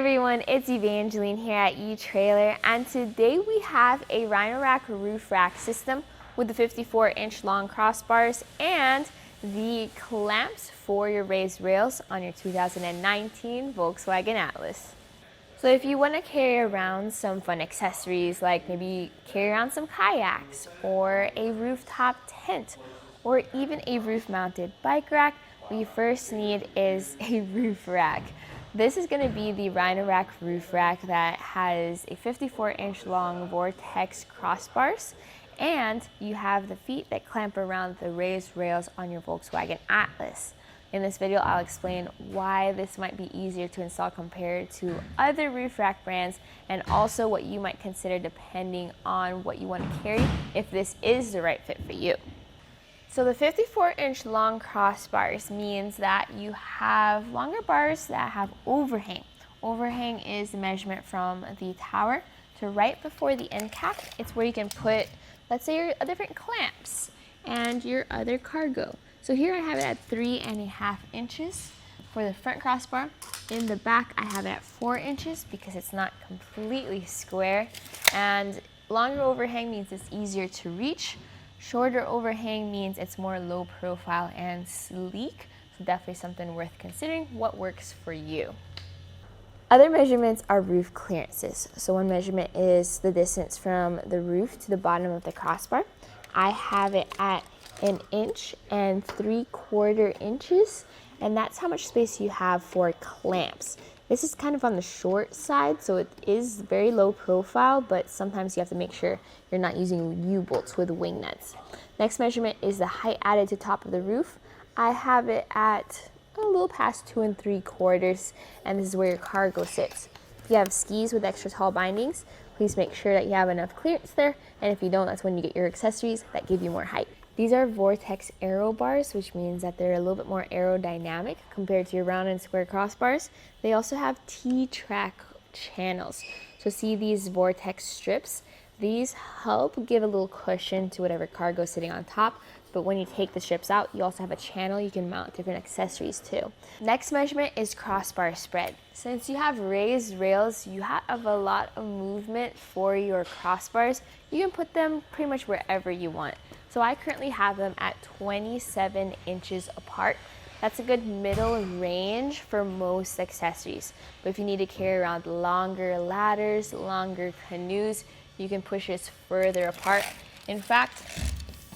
everyone, it's Evangeline here at eTrailer, and today we have a Rhino Rack Roof Rack system with the 54-inch long crossbars and the clamps for your raised rails on your 2019 Volkswagen Atlas. So if you want to carry around some fun accessories, like maybe carry around some kayaks or a rooftop tent or even a roof-mounted bike rack, what you first need is a roof rack. This is going to be the Rhino Rack Roof Rack that has a 54-inch long Vortex crossbars, and you have the feet that clamp around the raised rails on your Volkswagen Atlas. In this video, I'll explain why this might be easier to install compared to other roof rack brands, and also what you might consider depending on what you want to carry if this is the right fit for you. So the 54-inch long crossbars means that you have longer bars that have overhang. Overhang is the measurement from the tower to right before the end cap. It's where you can put, let's say, your different clamps and your other cargo. So here I have it at 3.5 inches for the front crossbar. In the back, I have it at 4 inches because it's not completely square. And longer overhang means it's easier to reach. Shorter overhang means it's more low profile and sleek, so definitely something worth considering what works for you. Other measurements are roof clearances. So one measurement is the distance from the roof to the bottom of the crossbar. I have it at 1 3/4 inches, and that's how much space you have for clamps. This is kind of on the short side, so it is very low profile, but sometimes you have to make sure you're not using U-bolts with wing nuts. Next measurement is the height added to top of the roof. I have it at a little past 2 3/4, and this is where your cargo sits. If you have skis with extra tall bindings, please make sure that you have enough clearance there, and if you don't, that's when you get your accessories that give you more height. These are Vortex Aero bars, which means that they're a little bit more aerodynamic compared to your round and square crossbars. They also have T-track channels. So see these Vortex strips? These help give a little cushion to whatever cargo is sitting on top, but when you take the strips out, you also have a channel you can mount different accessories to. Next measurement is crossbar spread. Since you have raised rails, you have a lot of movement for your crossbars. You can put them pretty much wherever you want. So I currently have them at 27 inches apart. That's a good middle range for most accessories. But if you need to carry around longer ladders, longer canoes, you can push this further apart. In fact,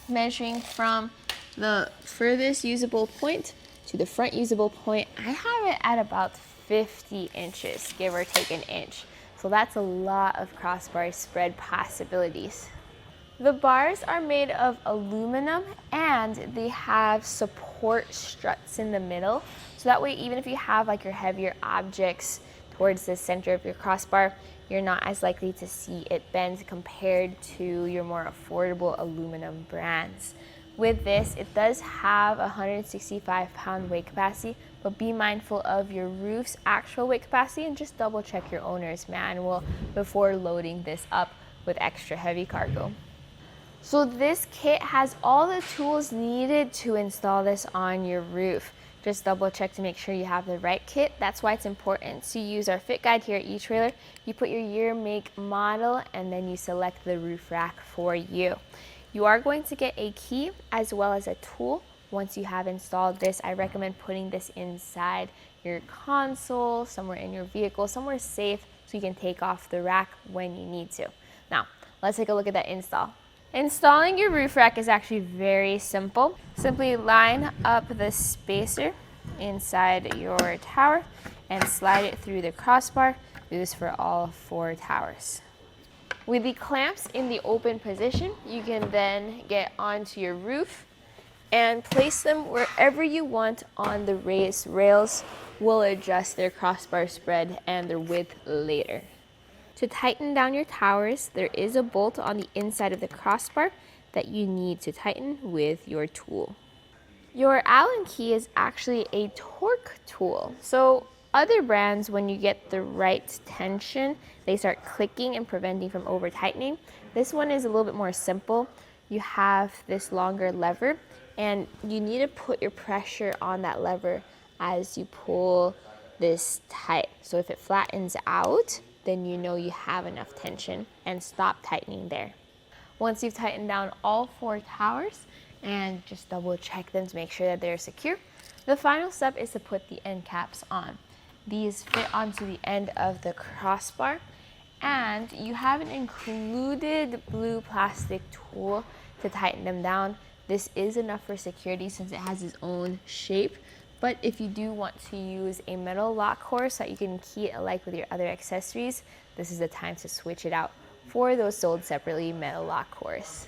measuring from the furthest usable point to the front usable point, I have it at about 50 inches, give or take an inch. So that's a lot of crossbar spread possibilities. The bars are made of aluminum and they have support struts in the middle. So that way, even if you have like your heavier objects towards the center of your crossbar, you're not as likely to see it bend compared to your more affordable aluminum brands. With this, it does have a 165-pound weight capacity, but be mindful of your roof's actual weight capacity and just double check your owner's manual before loading this up with extra heavy cargo. So this kit has all the tools needed to install this on your roof. Just double check to make sure you have the right kit. That's why it's important to use our fit guide here at eTrailer. You put your year, make, model, and then you select the roof rack for you. You are going to get a key as well as a tool. Once you have installed this, I recommend putting this inside your console, somewhere in your vehicle, somewhere safe so you can take off the rack when you need to. Now, let's take a look at that install. Installing your roof rack is actually very simple. Simply line up the spacer inside your tower and slide it through the crossbar. Do this for all 4 towers. With the clamps in the open position, you can then get onto your roof and place them wherever you want on the raised rails. We'll adjust their crossbar spread and their width later. To tighten down your towers, there is a bolt on the inside of the crossbar that you need to tighten with your tool. Your Allen key is actually a torque tool. So other brands, when you get the right tension, they start clicking and preventing from over tightening. This one is a little bit more simple. You have this longer lever and you need to put your pressure on that lever as you pull this tight. So if it flattens out, then you know you have enough tension, and stop tightening there. Once you've tightened down all 4 towers and just double check them to make sure that they're secure, the final step is to put the end caps on. These fit onto the end of the crossbar, and you have an included blue plastic tool to tighten them down. This is enough for security since it has its own shape, but if you do want to use a metal lock core so that you can key it alike with your other accessories, this is the time to switch it out for those sold separately metal lock cores.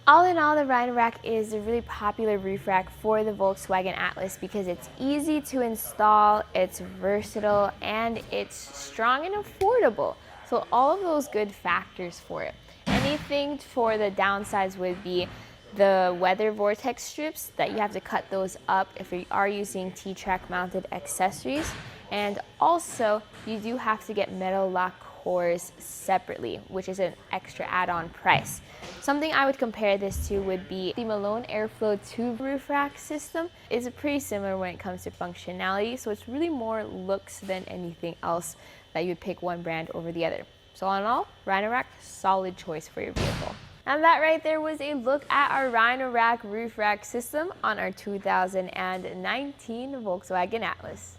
All in all, the Rhino Rack is a really popular roof rack for the Volkswagen Atlas because it's easy to install, it's versatile, and it's strong and affordable. So all of those good factors for it. Anything for the downsides would be the weather vortex strips that you have to cut those up if you are using T-track mounted accessories. And also you do have to get metal lock cores separately, which is an extra add-on price. Something I would compare this to would be the Malone Airflow tube roof rack system. It's pretty similar when it comes to functionality, so it's really more looks than anything else that you would pick one brand over the other. So all in all, Rhino Rack, solid choice for your vehicle. And that right there was a look at our Rhino Rack Roof Rack system on our 2019 Volkswagen Atlas.